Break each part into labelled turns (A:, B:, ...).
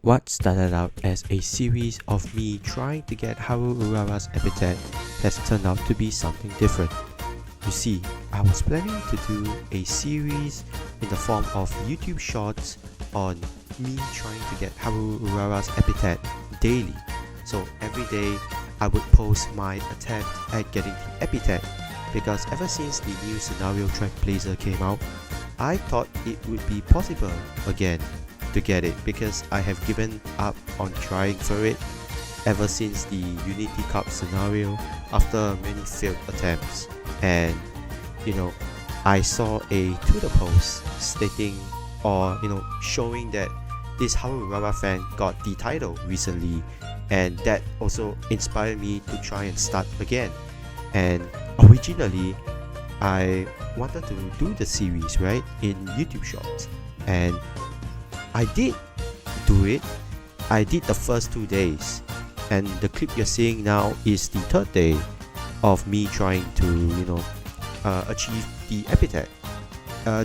A: What started out as a series of me trying to get Haru Urara's epithet has turned out to be something different. You see, I was planning to do a series in the form of YouTube shorts on me trying to get Haru Urara's epithet daily. So every day I would post my attempt at getting the epithet, because ever since the new scenario track blazer came out, I thought it would be possible again to get it, because I have given up on trying for it ever since the Unity Cup scenario after many failed attempts. And I saw a Twitter post stating, or showing that this Haru Urara fan got the title recently, and that also inspired me to try and start again. And originally I wanted to do the series right in YouTube Shorts, and I did do it. I did the first 2 days, and the clip you're seeing now is the third day of me trying to achieve the epithet.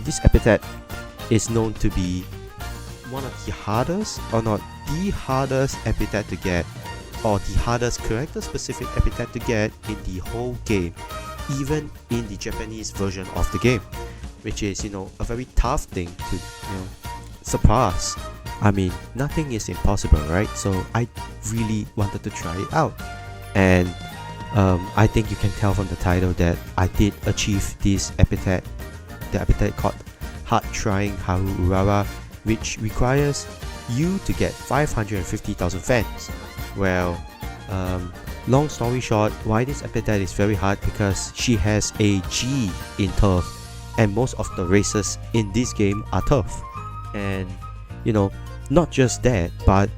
A: This epithet is known to be one of the hardest, or not the hardest epithet to get, or the hardest character specific epithet to get in the whole game, even in the Japanese version of the game, which is a very tough thing to surpass. I mean, nothing is impossible, right? So I really wanted to try it out, and I think you can tell from the title that I did achieve this epithet, the epithet called Hard Trying Haru Urara, which requires you to get 550,000 fans. Well, long story short, why this epithet is very hard, because she has a G in turf, and most of the races in this game are turf. And not just that, but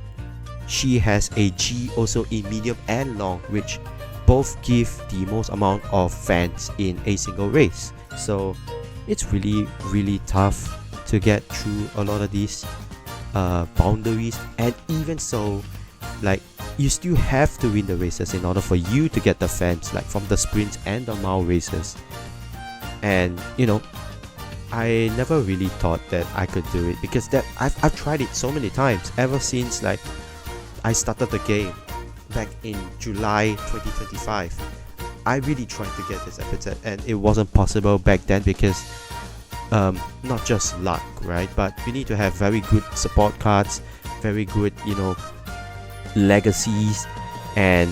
A: she has a G also in medium and long, which both give the most amount of fans in a single race. So it's really tough to get through a lot of these boundaries, and even so, like, you still have to win the races in order for you to get the fans, like from the sprints and the mile races. And I never really thought that I could do it, because that I've tried it so many times ever since like I started the game back in July 2025. I really tried to get this epithet, and it wasn't possible back then because not just luck, right? But you need to have very good support cards, very good legacies, and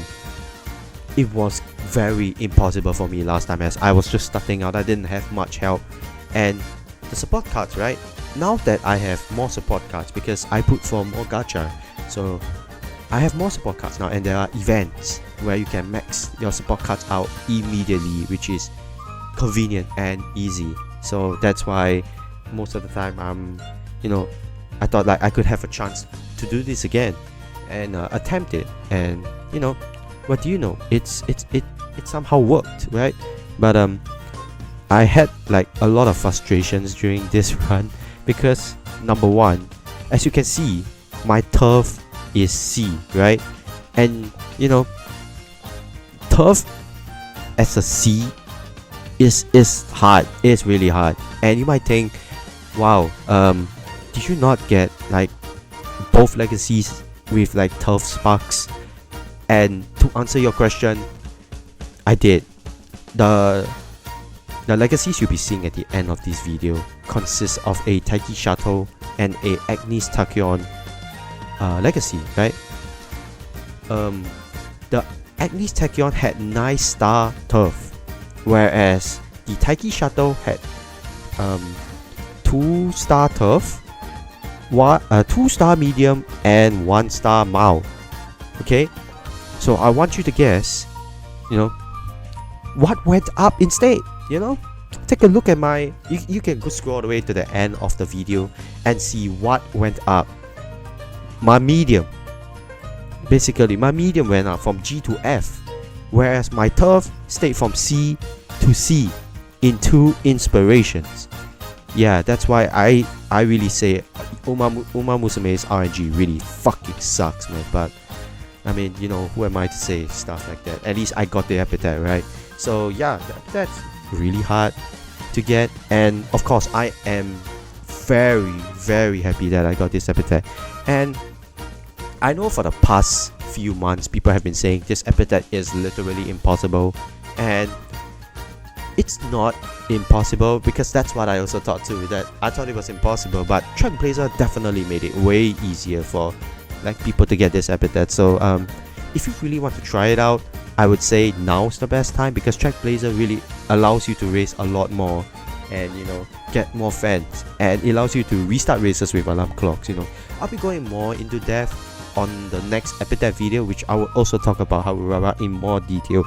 A: it was very impossible for me last time, as I was just starting out. I didn't have much help. And the support cards, right? Now that I have more support cards, because I put for more gacha, so I have more support cards now, and there are events where you can max your support cards out immediately, which is convenient and easy. So that's why most of the time I thought like I could have a chance to do this again and attempt it. And what do you know, it somehow worked, right? But I had like a lot of frustrations during this run, because number one, as you can see, my turf is C, right? And turf as a C is hard. It's really hard. And you might think, wow, did you not get like both legacies with like turf sparks? And to answer your question, I did. The legacies you'll be seeing at the end of this video consists of a Taiki Shuttle and a Agnes Tachyon legacy, right? The Agnes Tachyon had 9-star turf, whereas the Taiki Shuttle had 2-star turf, 2-star medium, and 1-star mile. Okay, so I want you to guess, what went up instead. Take a look at my, you can go scroll all the way to the end of the video and see what went up. My medium, basically my medium went up from G to F, whereas my turf stayed from C to C in 2 inspirations. Yeah, that's why I really say umamusume's RNG really fucking sucks, man. But I mean, who am I to say stuff like that? At least I got the epithet, right? So yeah, that's really hard to get, and of course I am very happy that I got this epithet. And I know for the past few months people have been saying this epithet is literally impossible, and it's not impossible, because that's what I also thought too, that I thought it was impossible, but Trailblazer definitely made it way easier for like people to get this epithet. So if you really want to try it out, I would say now's the best time, because Trailblazer really allows you to race a lot more and, you know, get more fans, and it allows you to restart races with alarm clocks. You know, I'll be going more into depth on the next epithet video, which I will also talk about Haru Urara in more detail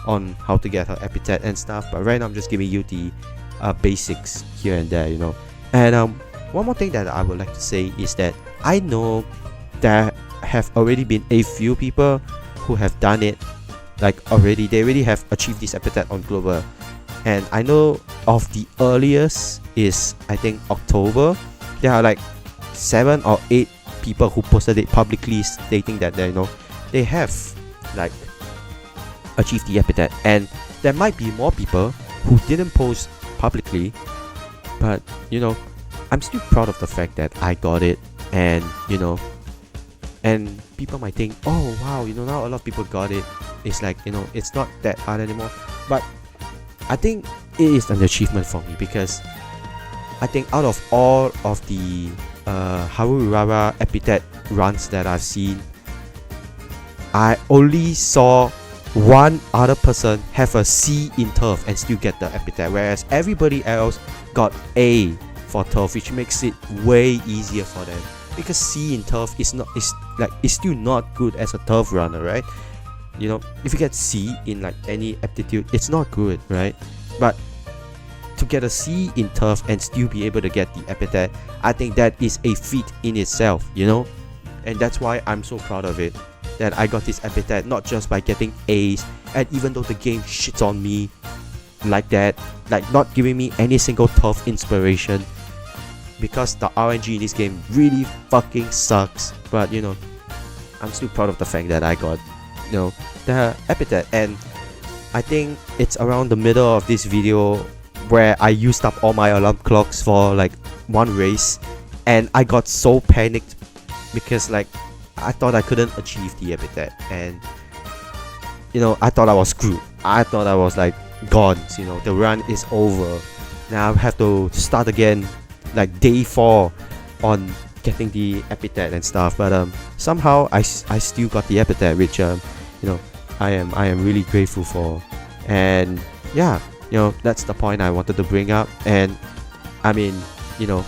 A: on how to get her epithet and stuff, but right now I'm just giving you the basics here and there, you know. And one more thing that I would like to say is that I know there have already been a few people who have done it, like they already have achieved this epithet on global, and I know of the earliest is I think October. There are like 7 or 8 people who posted it publicly stating that they, you know, they have like achieved the epithet, and there might be more people who didn't post publicly, but you know, I'm still proud of the fact that I got it. And you know, and people might think, oh wow, you know, now a lot of people got it, it's like, you know, it's not that hard anymore. But I think it is an achievement for me, because I think out of all of the Haru Urara epithet runs that I've seen, I only saw one other person have a C in turf and still get the epithet, whereas everybody else got A for turf, which makes it way easier for them, because C in turf is still not good as a turf runner, right? You know, if you get C in like any aptitude, it's not good, right? But to get a C in turf and still be able to get the epithet, I think that is a feat in itself, you know. And that's why I'm so proud of it, that I got this epithet not just by getting A's, and even though the game shits on me like that, like not giving me any single turf inspiration, because the RNG in this game really fucking sucks. But you know, I'm still proud of the fact that I got, you know, the epithet. And I think it's around the middle of this video where I used up all my alarm clocks for like one race, and I got so panicked because like I thought I couldn't achieve the epithet, and you know, I thought I was screwed. I thought I was like gone, you know, the run is over. Now I have to start again like day 4 on getting the epithet and stuff. But somehow I still got the epithet, which you know, I am really grateful for. And yeah, you know, that's the point I wanted to bring up. And I mean, you know,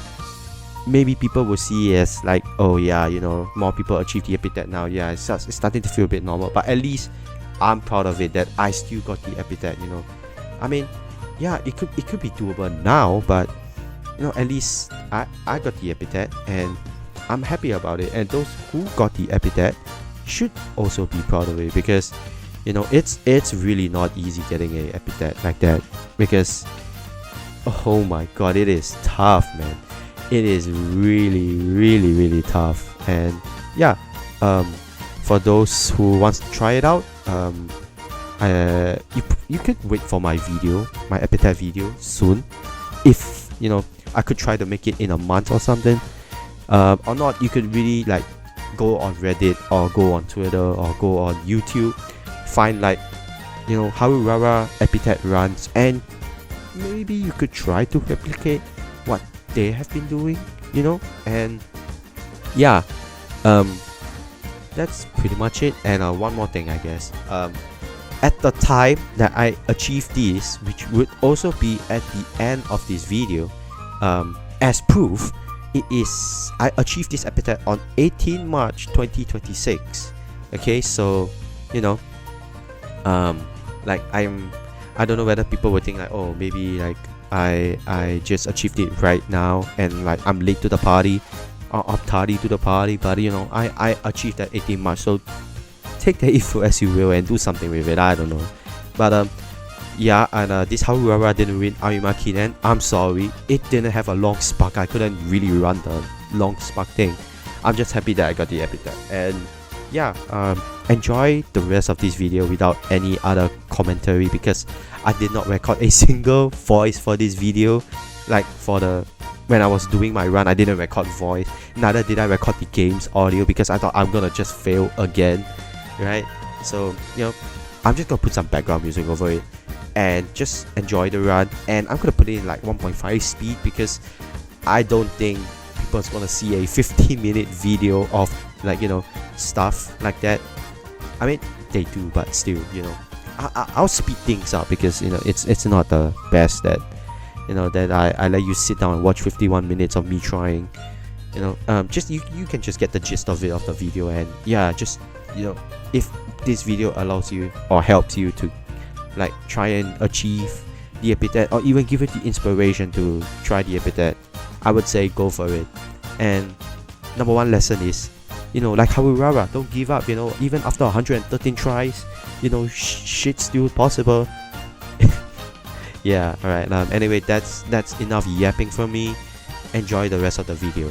A: maybe people will see as like, oh yeah, you know, more people achieve the epithet now. Yeah, it's starting to feel a bit normal, but at least I'm proud of it that I still got the epithet, you know. I mean, yeah, it could be doable now, but you know, at least I got the epithet, and I'm happy about it. And those who got the epithet should also be proud of it, because you know, it's really not easy getting a epithet like that, because oh my god, it is tough, man. It is really tough. And yeah, for those who wants to try it out, you could wait for my video, my epithet video soon. If you know, I could try to make it in a month or something, or not, you could really like go on Reddit or go on Twitter or go on YouTube, find like, you know, Haru Urara epithet runs, and maybe you could try to replicate what they have been doing, you know. And yeah, that's pretty much it. And one more thing, I guess, at the time that I achieved this, which would also be at the end of this video, as proof, I achieved this epithet on 18 March 2026. Okay, so you know, like I don't know whether people would think like, oh, maybe like I just achieved it right now and like I'm late to the party, or I'm tardy to the party, but you know, I achieved that 18 March, so take the info as you will and do something with it, I don't know. But yeah, and this Haru Urara didn't win Arima Kinen. I'm sorry, it didn't have a long spark. I couldn't really run the long spark thing. I'm just happy that I got the epithet. And yeah, enjoy the rest of this video without any other commentary, because I did not record a single voice for this video, like for the when I was doing my run, I didn't record voice, neither did I record the game's audio, because I thought I'm gonna just fail again, right? So, you know, I'm just gonna put some background music over it and just enjoy the run. And I'm gonna put it in like 1.5 speed, because I don't think people's gonna see a 15-minute video of, like, you know, stuff like that. I mean, they do, but still, you know, I'll speed things up, because, you know, it's not the best that, you know, that I let you sit down and watch 51 minutes of me trying. You know, just you can just get the gist of it, of the video. And yeah, just, you know, if this video allows you or helps you to like try and achieve the epithet, or even give it the inspiration to try the epithet, I would say go for it. And number one lesson is, you know, like Haru Urara, don't give up. You know, even after 113 tries, you know, shit's still possible. Yeah, alright. Anyway, that's enough yapping from me. Enjoy the rest of the video.